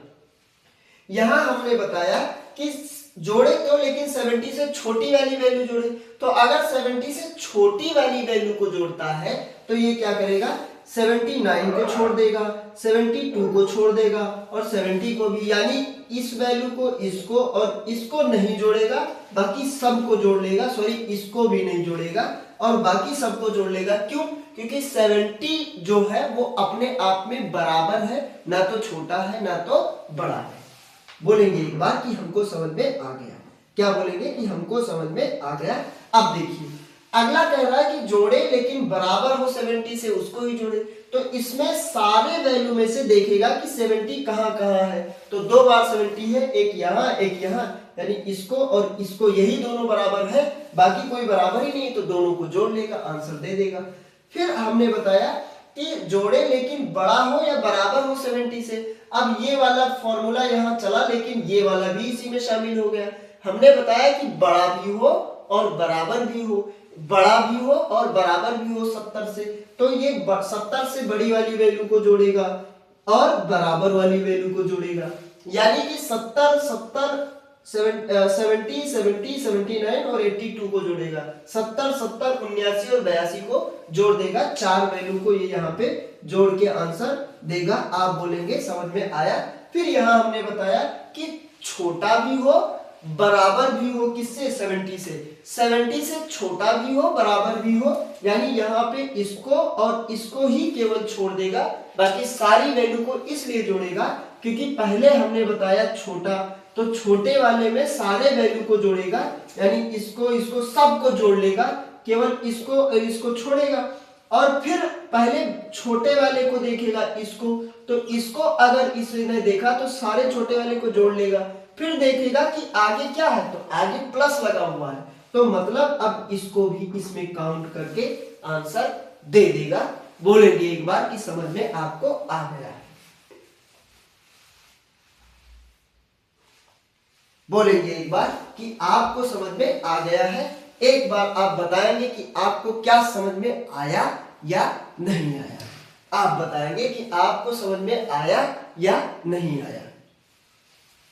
यहां हमने बताया कि जोड़े तो, लेकिन 70 से छोटी वाली वैल्यू जोड़े। तो अगर 70 से छोटी वाली वैल्यू को जोड़ता है तो ये क्या करेगा? 79 को छोड़ देगा, 72 को छोड़ देगा और 70 को भी, यानी इस वैल्यू को, इसको और इसको नहीं जोड़ेगा, बाकी सब को जोड़ लेगा। सॉरी, इसको भी नहीं जोड़ेगा और बाकी सबको जोड़ लेगा। क्यों? क्योंकि 70 जो है वो अपने आप में बराबर है, ना तो छोटा है ना तो बड़ा है। बोलेंगे एक बार कि हमको समझ में आ गया। क्या बोलेंगे कि हमको समझ में आ गया। अब देखिए अगला कह रहा है कि जोड़े लेकिन बराबर हो 70 से, उसको ही जोड़े। तो इसमें सारे वैल्यू में से देखेगा कि 70 कहाँ कहाँ है। तो 2 बार 70 है, एक यहाँ एक यहाँ, यानी इसको और इसको यही दोनों बराबर है, बाकी कोई बराबर ही नहीं, तो दोनों को जोड़ लेगा, आंसर दे देगा। फिर हमने बताया कि जोड़े लेकिन बड़ा हो या बराबर हो 70 से। अब ये वाला फॉर्मूला यहाँ चला, लेकिन ये वाला भी इसी में शामिल हो गया। हमने बताया कि बड़ा भी हो और बराबर भी हो, बड़ा भी हो और बराबर भी हो 70 से, तो ये 70 से बड़ी वाली वैल्यू को जोड़ेगा और बराबर वाली वैल्यू को जोड़ेगा, यानी कि 70 70 70 70 79 और 82 को जोड़ेगा। 70 70 79 और 82 को जोड़ देगा, 4 वैल्यू को ये यहाँ पे जोड़ के आंसर देगा। आप बोलेंगे समझ में आया। फिर यहाँ हमने बताया कि छोटा भी हो बराबर भी हो, किससे 70 से, 70 से छोटा भी हो बराबर भी हो, यानी यहाँ पे इसको और इसको ही केवल छोड़ देगा, बाकी सारी वैल्यू को इसलिए जोड़ेगा क्योंकि पहले हमने बताया छोटा, तो छोटे वाले में सारे वैल्यू को जोड़ेगा, यानी इसको इसको सबको जोड़ लेगा, केवल इसको और इसको छोड़ेगा। और फिर पहले छोटे वाले को देखेगा इसको, तो इसको अगर इसने देखा तो सारे छोटे वाले को जोड़ लेगा, फिर देखेगा कि आगे क्या है, तो आगे प्लस लगा हुआ है, तो मतलब अब इसको भी इसमें काउंट करके आंसर दे देगा। बोलेंगे एक बार कि समझ में आपको आ गया है। बोलेंगे एक बार कि आपको समझ में आ गया है। एक बार आप बताएंगे कि आपको क्या समझ में आया या नहीं आया। आप बताएंगे कि आपको समझ में आया या नहीं आया।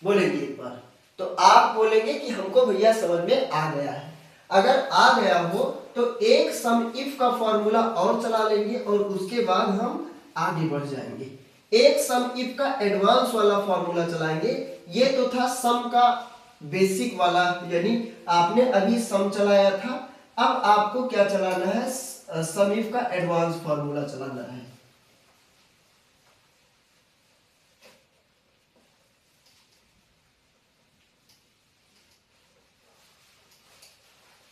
बोलेंगे एक बार, तो आप बोलेंगे कि हमको भैया समझ में आ गया है। अगर आ गया हो तो एक सम इफ का फॉर्मूला और चला लेंगे और उसके बाद हम आगे बढ़ जाएंगे। एक सम इफ का एडवांस वाला फॉर्मूला चलाएंगे। ये तो था सम का बेसिक वाला, यानी आपने अभी सम चलाया था, अब आपको क्या चलाना है, सम इफ का एडवांस फॉर्मूला चलाना है।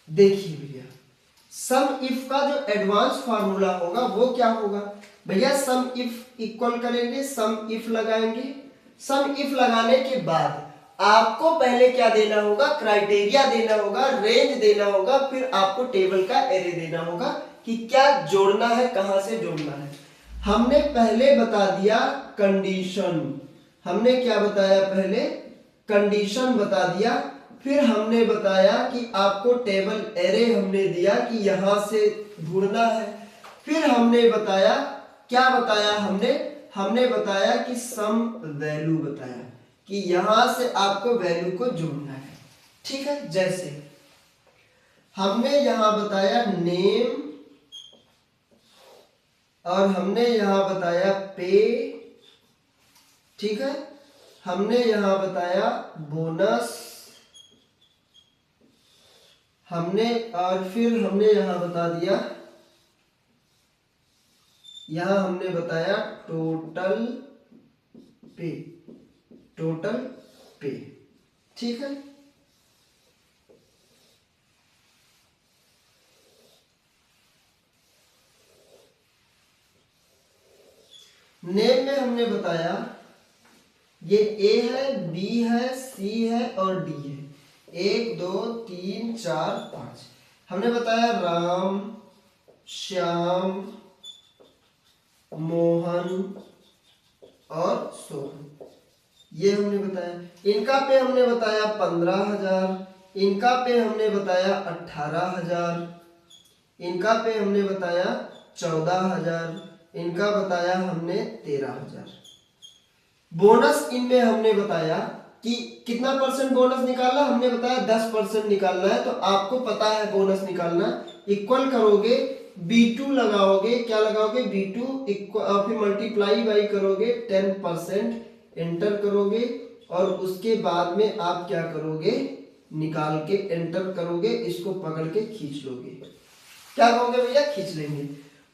देखिए भैया सम इफ का जो एडवांस फार्मूला होगा वो क्या होगा भैया, सम इफ इक्वल करेंगे, सम इफ लगाएंगे। सम इफ लगाने के बाद आपको पहले क्या देना होगा, क्राइटेरिया देना होगा, रेंज देना होगा, फिर आपको टेबल का एरे देना होगा कि क्या जोड़ना है, कहां से जोड़ना है। हमने पहले बता दिया कंडीशन, हमने क्या बताया पहले, कंडीशन बता दिया। फिर हमने बताया कि आपको टेबल एरे हमने दिया कि यहां से ढूंढना है। फिर हमने बताया, क्या बताया हमने बताया कि सम वैल्यू बताया कि यहां से आपको वैल्यू को जोड़ना है। ठीक है, जैसे हमने यहां बताया नेम और हमने यहां बताया पे, ठीक है, हमने यहां बताया बोनस, हमने और फिर हमने यहां बता दिया, यहां हमने बताया टोटल पे, टोटल पे। ठीक है, नेम में हमने बताया ये ए है, बी है, सी है और डी है, 1 2 3 4 5। हमने बताया राम, श्याम, मोहन और सोहन, ये हमने बताया। इनका पे हमने बताया 15,000, इनका पे हमने बताया 18,000, इनका पे हमने बताया 14,000, इनका बताया हमने 13,000। बोनस इनमें हमने बताया कि कितना परसेंट बोनस निकालना, हमने बताया 10% निकालना है, तो आपको पता है बोनस निकालना। इक्वल करोगे, B2 लगाओगे, क्या लगाओगे B2, फिर मल्टीप्लाई बाई करोगे 10%, एंटर करोगे और उसके बाद में आप क्या करोगे, निकाल के एंटर करोगे, इसको पकड़ के खींच लोगे। क्या कहोगे भैया, खींच लेंगे।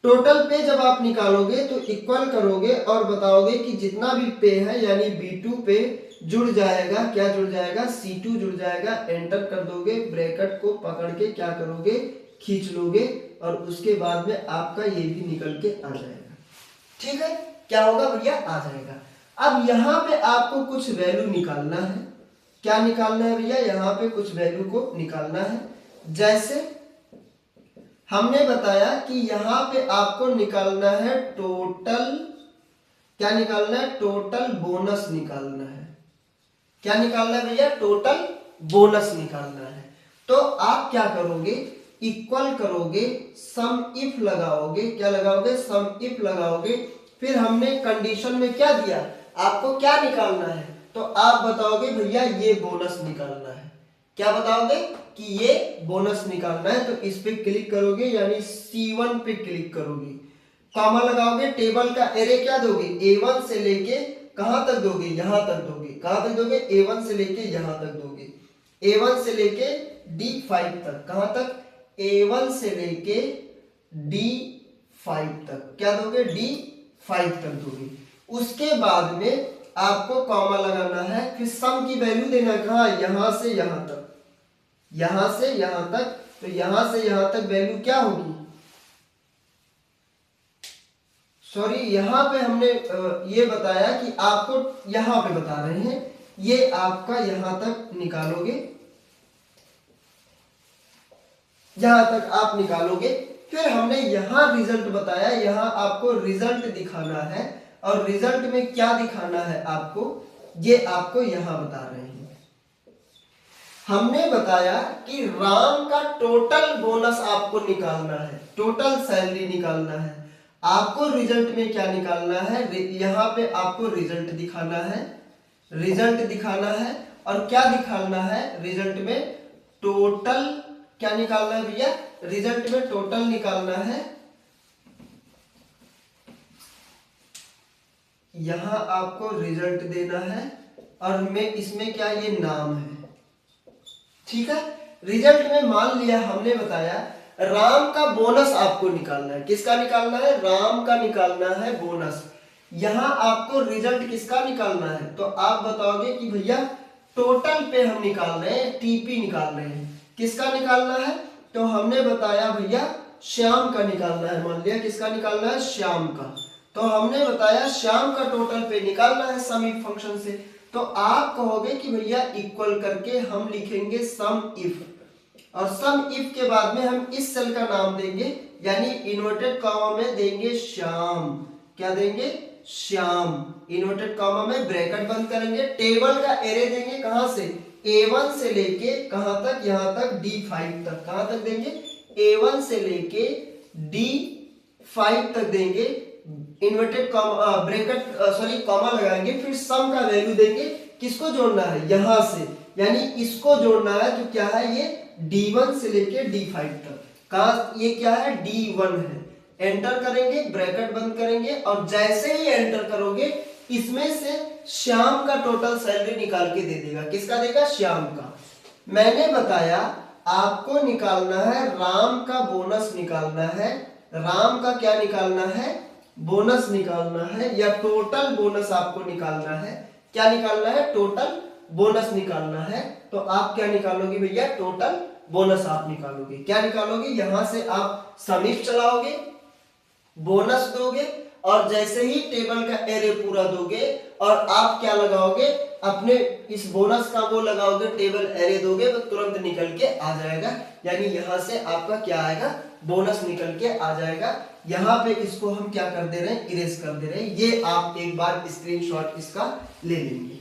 टोटल पे जब आप निकालोगे तो इक्वल करोगे और बताओगे कि जितना भी पे है यानी B2 पे जुड़ जाएगा, क्या जुड़ जाएगा, C2 जुड़ जाएगा। एंटर कर दोगे, ब्रैकेट को पकड़ के क्या करोगे, खींच लोगे और उसके बाद में आपका ये भी निकल के आ जाएगा। ठीक है, क्या होगा भैया, आ जाएगा। अब यहाँ पे आपको कुछ वैल्यू निकालना है। क्या निकालना है भैया, यहाँ पे कुछ वैल्यू को निकालना है। जैसे हमने बताया कि यहाँ पे आपको निकालना है टोटल, क्या निकालना है, टोटल बोनस निकालना है। क्या निकालना है भैया, टोटल बोनस निकालना है। तो आप क्या करोगे, इक्वल करोगे, सम इफ लगाओगे। क्या लगाओगे, सम इफ लगाओगे। फिर हमने कंडीशन में क्या दिया, आपको क्या निकालना है, तो आप बताओगे भैया ये बोनस निकालना है। क्या बताओगे कि ये बोनस निकालना है। तो इस पे क्लिक करोगे यानी C1 पे क्लिक करोगे, कॉमा लगाओगे, टेबल का एरे क्या दोगे, A1 से लेके कहां तक दोगे, यहां तक दोगे। कहां तक दोगे, A1 से लेके यहां तक दोगे। A1 से लेके D5 तक, कहां तक, A1 से लेके D5 तक क्या दोगे, D5 तक दोगे। उसके बाद में आपको कॉमा लगाना है, फिर सम की वैल्यू देना, कहां, यहां से यहां तक, यहां से यहां तक। तो यहां से यहां तक वैल्यू क्या होगी, सॉरी यहां पे हमने ये बताया कि आपको यहां पे बता रहे हैं, ये आपका यहां तक निकालोगे, यहां तक आप निकालोगे। फिर हमने यहां रिजल्ट बताया, यहां आपको रिजल्ट दिखाना है। और रिजल्ट में क्या दिखाना है आपको, ये आपको यहां बता रहे हैं। हमने बताया कि राम का टोटल बोनस आपको निकालना है, टोटल सैलरी निकालना है। आपको रिजल्ट में क्या निकालना है, यहां पे आपको रिजल्ट दिखाना है, रिजल्ट दिखाना है। और क्या दिखाना है रिजल्ट में, टोटल, क्या निकालना है भैया, रिजल्ट में टोटल निकालना है। यहां आपको रिजल्ट देना है और में इसमें क्या, ये नाम है। ठीक है, रिजल्ट में मान लिया हमने बताया राम का बोनस आपको निकालना है। किसका निकालना है, राम का निकालना है बोनस। यहां आपको रिजल्ट किसका निकालना है, तो आप बताओगे कि भैया टोटल पे हम निकाल रहे हैं, टीपी निकाल रहे हैं। किसका निकालना है, तो हमने बताया भैया श्याम का निकालना है। मान लिया किसका निकालना है, श्याम का। तो हमने बताया श्याम का टोटल पे निकालना है सम इफ फंक्शन से। तो आप कहोगे कि भैया इक्वल करके हम लिखेंगे सम इफ, और सम इफ के बाद में हम इस सेल का नाम देंगे, यानी इन्वर्टेड कॉमा में देंगे श्याम। क्या देंगे, श्याम। इन्वर्टेड कॉमा में ब्रैकेट बंद करेंगे, टेबल का एरे देंगे, कहां से, A1 से लेके कहां तक, यहां तक D5 तक। कहां तक देंगे, A1 से लेके D5 तक देंगे। Inverted comma, bracket sorry comma लगाएंगे, फिर सम का वैल्यू देंगे। किसको जोड़ना है, यहां से, यानी इसको जोड़ना है। तो क्या है ये, D1 से लेके D5 तक। कहा ये क्या है, D1 है। एंटर करेंगे, ब्रैकेट बंद करेंगे, और जैसे ही एंटर करोगे इसमें से श्याम का टोटल सैलरी निकाल के दे देगा। किसका देगा, श्याम का। मैंने बताया आपको निकालना है राम का बोनस निकालना है। राम का क्या निकालना है, बोनस निकालना है, या टोटल बोनस आपको निकालना है। क्या निकालना है, टोटल बोनस निकालना है। तो आप क्या निकालोगे भैया, टोटल बोनस आप निकालोगे। क्या निकालोगे, यहां से आप सम इफ चलाओगे, बोनस दोगे, और जैसे ही टेबल का एरे पूरा दोगे और आप क्या लगाओगे, अपने इस बोनस का वो लगाओगे, टेबल एरे दोगे, तो तुरंत निकल के आ जाएगा। यानी यहां से आपका क्या आएगा, बोनस निकल के आ जाएगा। यहां पे इसको हम क्या कर दे रहे हैं, इरेज कर दे रहे हैं। ये आप एक बार स्क्रीनशॉट इसका ले लेंगे,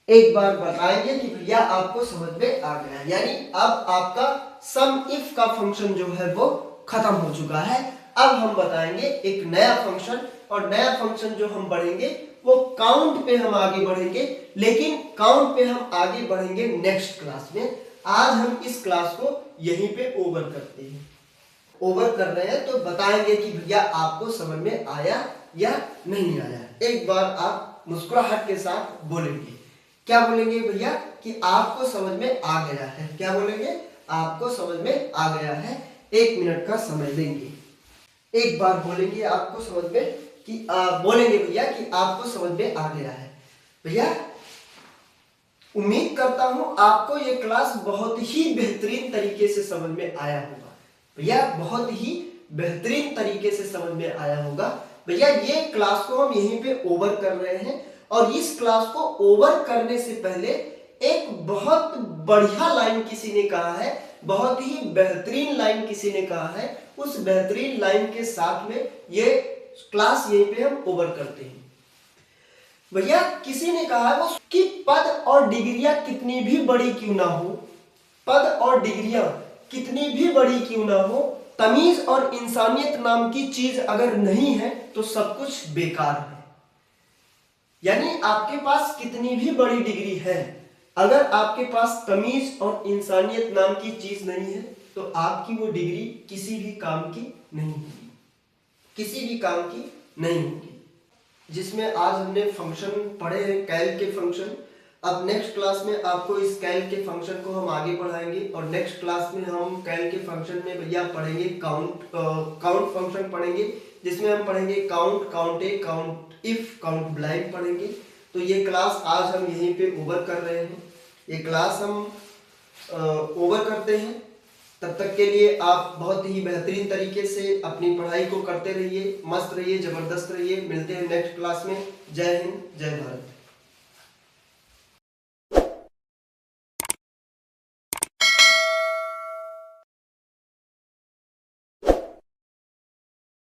एक बार बताएंगे कि भैया आपको समझ में आ गया। यानी अब आपका सम इफ का फंक्शन जो है वो खत्म हो चुका है। अब हम बताएंगे एक नया फंक्शन, और नया फंक्शन जो हम बढ़ेंगे वो काउंट पे हम आगे बढ़ेंगे, लेकिन काउंट पे हम आगे बढ़ेंगे नेक्स्ट क्लास में। आज हम इस क्लास को यहीं पे ओवर करते हैं, ओवर कर रहे हैं। तो बताएंगे कि भैया आपको समझ में आया या नहीं आया। एक बार आप मुस्कुराहट के साथ बोलेंगे, क्या बोलेंगे भैया, कि आपको समझ में आ गया है। क्या बोलेंगे, आपको समझ में आ गया है। 1 मिनट का समय देंगे। एक बार बोलेंगे आपको समझ में कि बोलेंगे भैया कि आपको समझ में आ गया है। भैया उम्मीद करता हूं आपको ये क्लास बहुत ही बेहतरीन तरीके से समझ में आया होगा। भैया बहुत ही बेहतरीन तरीके से समझ में आया होगा। भैया ये क्लास को हम यहीं पे ओवर कर रहे हैं और इस क्लास को ओवर करने से पहले एक बहुत बढ़िया लाइन किसी ने कहा है, बहुत ही बेहतरीन लाइन किसी ने कहा है, उस बेहतरीन लाइन के साथ में ये क्लास यहीं पे हम ओवर करते हैं। भैया किसी ने कहा है वो कि पद और डिग्रियां कितनी भी बड़ी क्यों ना हो, पद और डिग्रियां कितनी भी बड़ी क्यों ना हो, तमीज और इंसानियत नाम की चीज अगर नहीं है तो सब कुछ बेकार है। यानी आपके पास कितनी भी बड़ी डिग्री है, अगर आपके पास तमीज और इंसानियत नाम की चीज नहीं है तो आपकी वो डिग्री किसी भी काम की नहीं होगी, किसी भी काम की नहीं होगी। जिसमें आज हमने फंक्शन पढ़े हैं, कैल के फंक्शन। अब नेक्स्ट क्लास में आपको इस कैल के फंक्शन को हम आगे बढ़ाएंगे और नेक्स्ट क्लास में हम कैल के फंक्शन में भैया पढ़ेंगे काउंट फंक्शन पढ़ेंगे, जिसमें हम पढ़ेंगे count, count A, count if, count blind पढ़ेंगे। तो ये क्लास आज हम यहीं पे ओवर कर रहे हैं, ये क्लास हम ओवर करते हैं। तब तक के लिए आप बहुत ही बेहतरीन तरीके से अपनी पढ़ाई को करते रहिए, मस्त रहिए, जबरदस्त रहिए। मिलते हैं नेक्स्ट क्लास में। जय हिंद, जय भारत।